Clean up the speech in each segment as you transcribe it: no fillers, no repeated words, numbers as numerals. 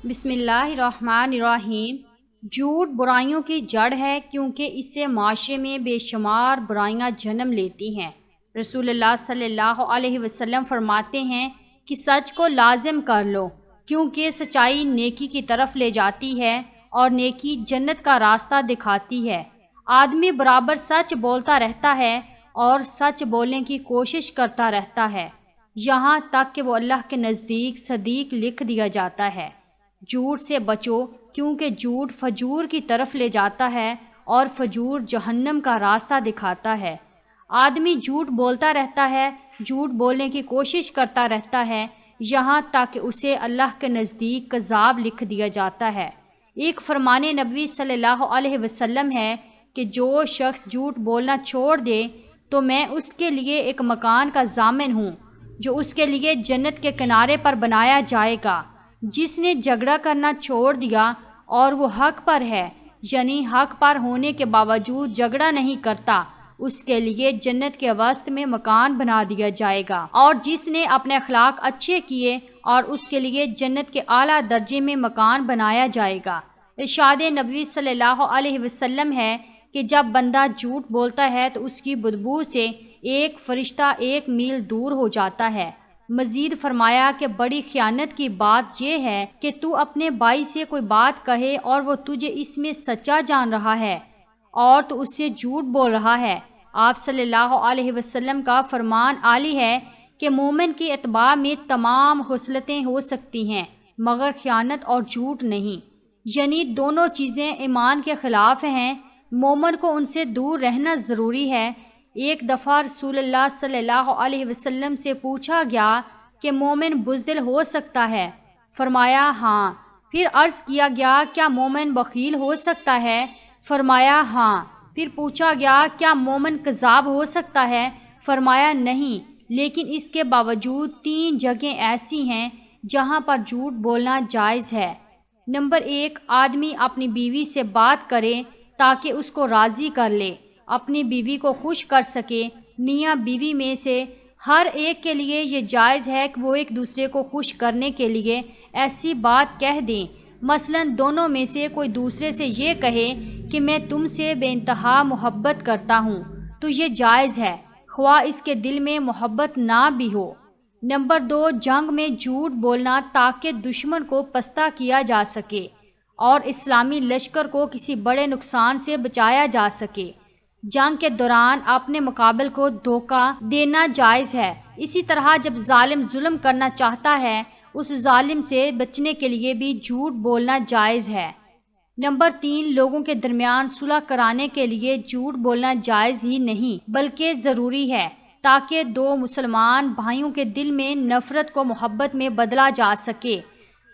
بسم اللہ الرحمن الرحیم۔ جھوٹ برائیوں کی جڑ ہے کیونکہ اس سے معاشرے میں بے شمار برائیاں جنم لیتی ہیں۔ رسول اللہ صلی اللہ علیہ وسلم فرماتے ہیں کہ سچ کو لازم کر لو کیونکہ سچائی نیکی کی طرف لے جاتی ہے اور نیکی جنت کا راستہ دکھاتی ہے۔ آدمی برابر سچ بولتا رہتا ہے اور سچ بولنے کی کوشش کرتا رہتا ہے یہاں تک کہ وہ اللہ کے نزدیک صدیق لکھ دیا جاتا ہے۔ جھوٹ سے بچو کیونکہ جھوٹ فجور کی طرف لے جاتا ہے اور فجور جہنم کا راستہ دکھاتا ہے۔ آدمی جھوٹ بولتا رہتا ہے، جھوٹ بولنے کی کوشش کرتا رہتا ہے یہاں تک کہ اسے اللہ کے نزدیک کذاب لکھ دیا جاتا ہے۔ ایک فرمان نبوی صلی اللہ علیہ وسلم ہے کہ جو شخص جھوٹ بولنا چھوڑ دے تو میں اس کے لیے ایک مکان کا ضامن ہوں جو اس کے لیے جنت کے کنارے پر بنایا جائے گا۔ جس نے جھگڑا کرنا چھوڑ دیا اور وہ حق پر ہے یعنی حق پر ہونے کے باوجود جھگڑا نہیں کرتا، اس کے لیے جنت کے وسط میں مکان بنا دیا جائے گا۔ اور جس نے اپنے اخلاق اچھے کیے اور اس کے لیے جنت کے اعلیٰ درجے میں مکان بنایا جائے گا۔ ارشاد نبوی صلی اللہ علیہ وسلم ہے کہ جب بندہ جھوٹ بولتا ہے تو اس کی بدبو سے ایک فرشتہ 1 میل دور ہو جاتا ہے۔ مزید فرمایا کہ بڑی خیانت کی بات یہ ہے کہ تو اپنے بھائی سے کوئی بات کہے اور وہ تجھے اس میں سچا جان رہا ہے اور تو اس سے جھوٹ بول رہا ہے۔ آپ صلی اللہ علیہ وسلم کا فرمان عالی ہے کہ مومن کی اتباع میں تمام خصلتیں ہو سکتی ہیں مگر خیانت اور جھوٹ نہیں، یعنی دونوں چیزیں ایمان کے خلاف ہیں، مومن کو ان سے دور رہنا ضروری ہے۔ ایک دفعہ رسول اللہ صلی اللہ علیہ وسلم سے پوچھا گیا کہ مومن بزدل ہو سکتا ہے؟ فرمایا ہاں۔ پھر عرض کیا گیا کیا مومن بخیل ہو سکتا ہے؟ فرمایا ہاں۔ پھر پوچھا گیا کیا مومن کذاب ہو سکتا ہے؟ فرمایا نہیں، لیکن اس کے باوجود 3 جگہیں ایسی ہیں جہاں پر جھوٹ بولنا جائز ہے۔ نمبر 1، آدمی اپنی بیوی سے بات کرے تاکہ اس کو راضی کر لے، اپنی بیوی کو خوش کر سکے۔ میاں بیوی میں سے ہر ایک کے لیے یہ جائز ہے کہ وہ ایک دوسرے کو خوش کرنے کے لیے ایسی بات کہہ دیں، مثلا دونوں میں سے کوئی دوسرے سے یہ کہے کہ میں تم سے بے انتہا محبت کرتا ہوں تو یہ جائز ہے، خواہ اس کے دل میں محبت نہ بھی ہو۔ نمبر 2، جنگ میں جھوٹ بولنا تاکہ دشمن کو پستہ کیا جا سکے اور اسلامی لشکر کو کسی بڑے نقصان سے بچایا جا سکے۔ جنگ کے دوران اپنے مقابل کو دھوکہ دینا جائز ہے۔ اسی طرح جب ظالم ظلم کرنا چاہتا ہے اس ظالم سے بچنے کے لیے بھی جھوٹ بولنا جائز ہے۔ نمبر 3، لوگوں کے درمیان صلح کرانے کے لیے جھوٹ بولنا جائز ہی نہیں بلکہ ضروری ہے تاکہ 2 مسلمان بھائیوں کے دل میں نفرت کو محبت میں بدلا جا سکے۔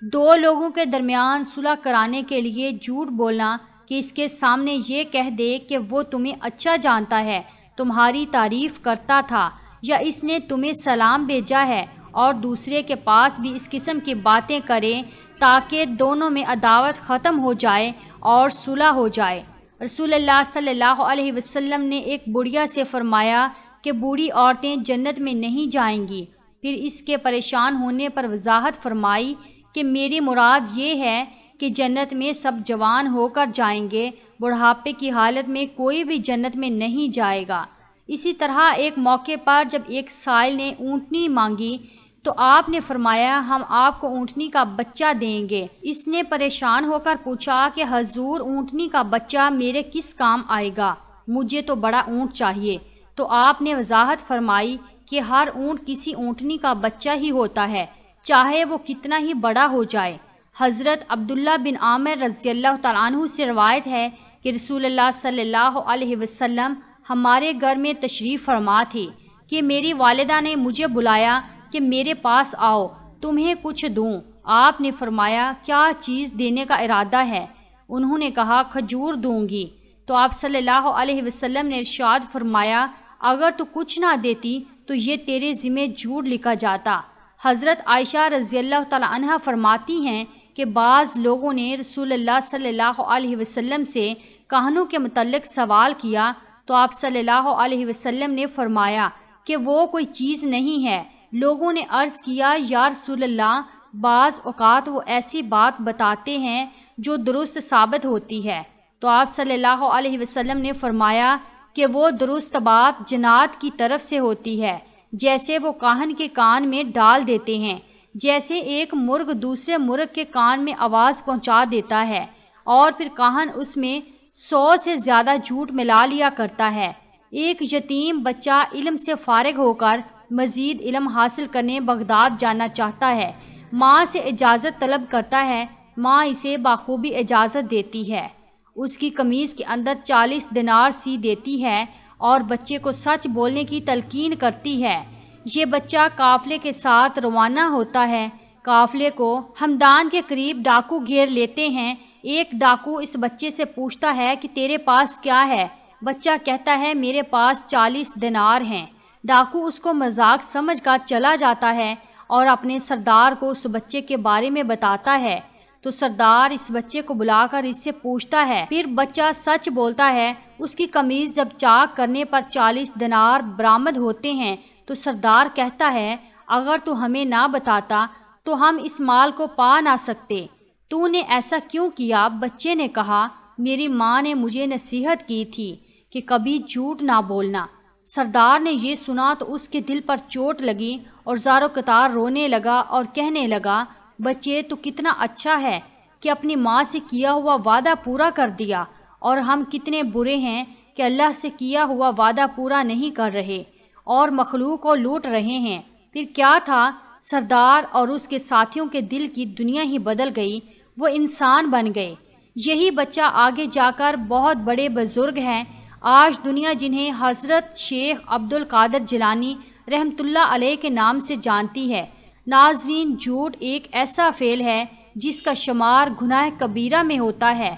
2 لوگوں کے درمیان صلح کرانے کے لیے جھوٹ بولنا کہ اس کے سامنے یہ کہہ دے کہ وہ تمہیں اچھا جانتا ہے، تمہاری تعریف کرتا تھا یا اس نے تمہیں سلام بھیجا ہے، اور دوسرے کے پاس بھی اس قسم کی باتیں کرے تاکہ دونوں میں عداوت ختم ہو جائے اور صلح ہو جائے۔ رسول اللہ صلی اللہ علیہ وسلم نے ایک بڑھیا سے فرمایا کہ بوڑھی عورتیں جنت میں نہیں جائیں گی۔ پھر اس کے پریشان ہونے پر وضاحت فرمائی کہ میری مراد یہ ہے کہ جنت میں سب جوان ہو کر جائیں گے، بڑھاپے کی حالت میں کوئی بھی جنت میں نہیں جائے گا۔ اسی طرح ایک موقع پر جب ایک سائل نے اونٹنی مانگی تو آپ نے فرمایا ہم آپ کو اونٹنی کا بچہ دیں گے۔ اس نے پریشان ہو کر پوچھا کہ حضور اونٹنی کا بچہ میرے کس کام آئے گا، مجھے تو بڑا اونٹ چاہیے۔ تو آپ نے وضاحت فرمائی کہ ہر اونٹ کسی اونٹنی کا بچہ ہی ہوتا ہے، چاہے وہ کتنا ہی بڑا ہو جائے۔ حضرت عبداللہ بن عامر رضی اللہ تعالیٰ عنہ سے روایت ہے کہ رسول اللہ صلی اللہ علیہ وسلم ہمارے گھر میں تشریف فرما تھے کہ میری والدہ نے مجھے بلایا کہ میرے پاس آؤ تمہیں کچھ دوں۔ آپ نے فرمایا کیا چیز دینے کا ارادہ ہے؟ انہوں نے کہا کھجور دوں گی۔ تو آپ صلی اللہ علیہ وسلم نے ارشاد فرمایا اگر تو کچھ نہ دیتی تو یہ تیرے ذمہ جھوٹ لکھا جاتا۔ حضرت عائشہ رضی اللہ تعالیٰ عنہا فرماتی ہیں کہ بعض لوگوں نے رسول اللہ صلی اللہ علیہ وسلم سے کہنوں کے متعلق سوال کیا تو آپ صلی اللہ علیہ وسلم نے فرمایا کہ وہ کوئی چیز نہیں ہے۔ لوگوں نے عرض کیا یا رسول اللہ بعض اوقات وہ ایسی بات بتاتے ہیں جو درست ثابت ہوتی ہے، تو آپ صلی اللہ علیہ وسلم نے فرمایا کہ وہ درست بات جنات کی طرف سے ہوتی ہے، جیسے وہ کاہن کے کان میں ڈال دیتے ہیں، جیسے ایک مرغ دوسرے مرغ کے کان میں آواز پہنچا دیتا ہے اور پھر کاہن اس میں 100 سے زیادہ جھوٹ ملا لیا کرتا ہے۔ ایک یتیم بچہ علم سے فارغ ہو کر مزید علم حاصل کرنے بغداد جانا چاہتا ہے، ماں سے اجازت طلب کرتا ہے، ماں اسے بخوبی اجازت دیتی ہے، اس کی قمیض کے اندر 40 دینار سی دیتی ہے اور بچے کو سچ بولنے کی تلقین کرتی ہے۔ یہ بچہ قافلے کے ساتھ روانہ ہوتا ہے۔ قافلے کو ہمدان کے قریب ڈاکو گھیر لیتے ہیں۔ ایک ڈاکو اس بچے سے پوچھتا ہے کہ تیرے پاس کیا ہے؟ بچہ کہتا ہے میرے پاس 40 دینار ہیں۔ ڈاکو اس کو مذاق سمجھ کر چلا جاتا ہے اور اپنے سردار کو اس بچے کے بارے میں بتاتا ہے، تو سردار اس بچے کو بلا کر اس سے پوچھتا ہے، پھر بچہ سچ بولتا ہے۔ اس کی قمیض جب چاک کرنے پر 40 دینار برآمد ہوتے ہیں تو سردار کہتا ہے، اگر تو ہمیں نہ بتاتا تو ہم اس مال کو پا نہ سکتے، تو نے ایسا کیوں کیا؟ بچے نے کہا، میری ماں نے مجھے نصیحت کی تھی کہ کبھی جھوٹ نہ بولنا۔ سردار نے یہ سنا تو اس کے دل پر چوٹ لگی اور زار و قطار رونے لگا اور کہنے لگا، بچے تو کتنا اچھا ہے کہ اپنی ماں سے کیا ہوا وعدہ پورا کر دیا، اور ہم کتنے برے ہیں کہ اللہ سے کیا ہوا وعدہ پورا نہیں کر رہے اور مخلوق کو لوٹ رہے ہیں۔ پھر کیا تھا؟ سردار اور اس کے ساتھیوں کے دل کی دنیا ہی بدل گئی، وہ انسان بن گئے۔ یہی بچہ آگے جا کر بہت بڑے بزرگ ہیں۔ آج دنیا جنہیں حضرت شیخ عبد القادر جیلانی رحمۃ اللہ علیہ کے نام سے جانتی ہے۔ ناظرین، جھوٹ ایک ایسا فعل ہے جس کا شمار گناہ کبیرہ میں ہوتا ہے۔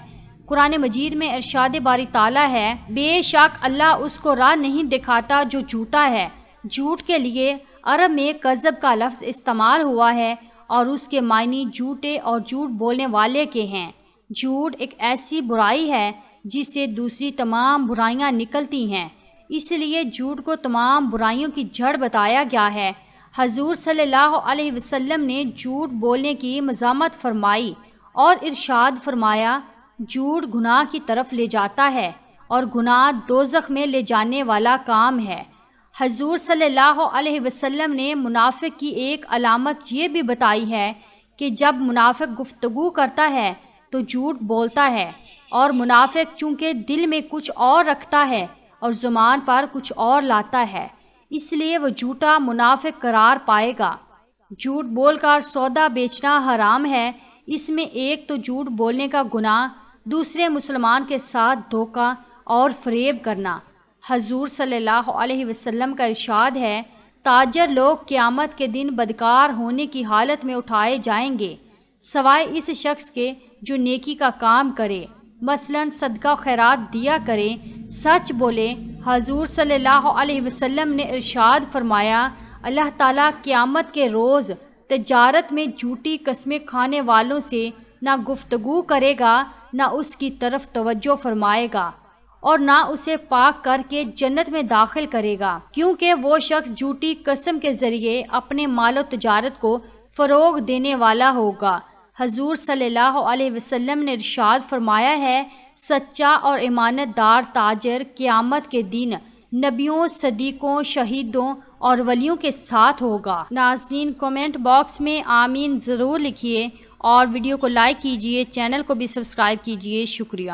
قرآن مجید میں ارشاد باری تعالیٰ ہے، بے شک اللہ اس کو راہ نہیں دکھاتا جو جھوٹا ہے۔ جھوٹ کے لیے عرب میں کذب کا لفظ استعمال ہوا ہے اور اس کے معنی جھوٹے اور جھوٹ بولنے والے کے ہیں۔ جھوٹ ایک ایسی برائی ہے جس سے دوسری تمام برائیاں نکلتی ہیں، اس لیے جھوٹ کو تمام برائیوں کی جڑ بتایا گیا ہے۔ حضور صلی اللہ علیہ وسلم نے جھوٹ بولنے کی مذمت فرمائی اور ارشاد فرمایا، جھوٹ گناہ کی طرف لے جاتا ہے اور گناہ دوزخ میں لے جانے والا کام ہے۔ حضور صلی اللہ علیہ وسلم نے منافق کی ایک علامت یہ بھی بتائی ہے کہ جب منافق گفتگو کرتا ہے تو جھوٹ بولتا ہے، اور منافق چونکہ دل میں کچھ اور رکھتا ہے اور زبان پر کچھ اور لاتا ہے، اس لیے وہ جھوٹا منافق قرار پائے گا۔ جھوٹ بول کر سودا بیچنا حرام ہے۔ اس میں ایک تو جھوٹ بولنے کا گناہ، دوسرے مسلمان کے ساتھ دھوکہ اور فریب کرنا۔ حضور صلی اللہ علیہ وسلم کا ارشاد ہے، تاجر لوگ قیامت کے دن بدکار ہونے کی حالت میں اٹھائے جائیں گے، سوائے اس شخص کے جو نیکی کا کام کرے، مثلا صدقہ خیرات دیا کرے، سچ بولے۔ حضور صلی اللہ علیہ وسلم نے ارشاد فرمایا، اللہ تعالیٰ قیامت کے روز تجارت میں جھوٹی قسمیں کھانے والوں سے نہ گفتگو کرے گا، نہ اس کی طرف توجہ فرمائے گا، اور نہ اسے پاک کر کے جنت میں داخل کرے گا، کیونکہ وہ شخص جھوٹی قسم کے ذریعے اپنے مال و تجارت کو فروغ دینے والا ہوگا۔ حضور صلی اللہ علیہ وسلم نے ارشاد فرمایا ہے، سچا اور امانت دار تاجر قیامت کے دن نبیوں، صدیقوں، شہیدوں اور ولیوں کے ساتھ ہوگا۔ ناظرین، کومنٹ باکس میں آمین ضرور لکھیے اور ویڈیو کو لائک کیجیے، چینل کو بھی سبسکرائب کیجیے۔ شکریہ۔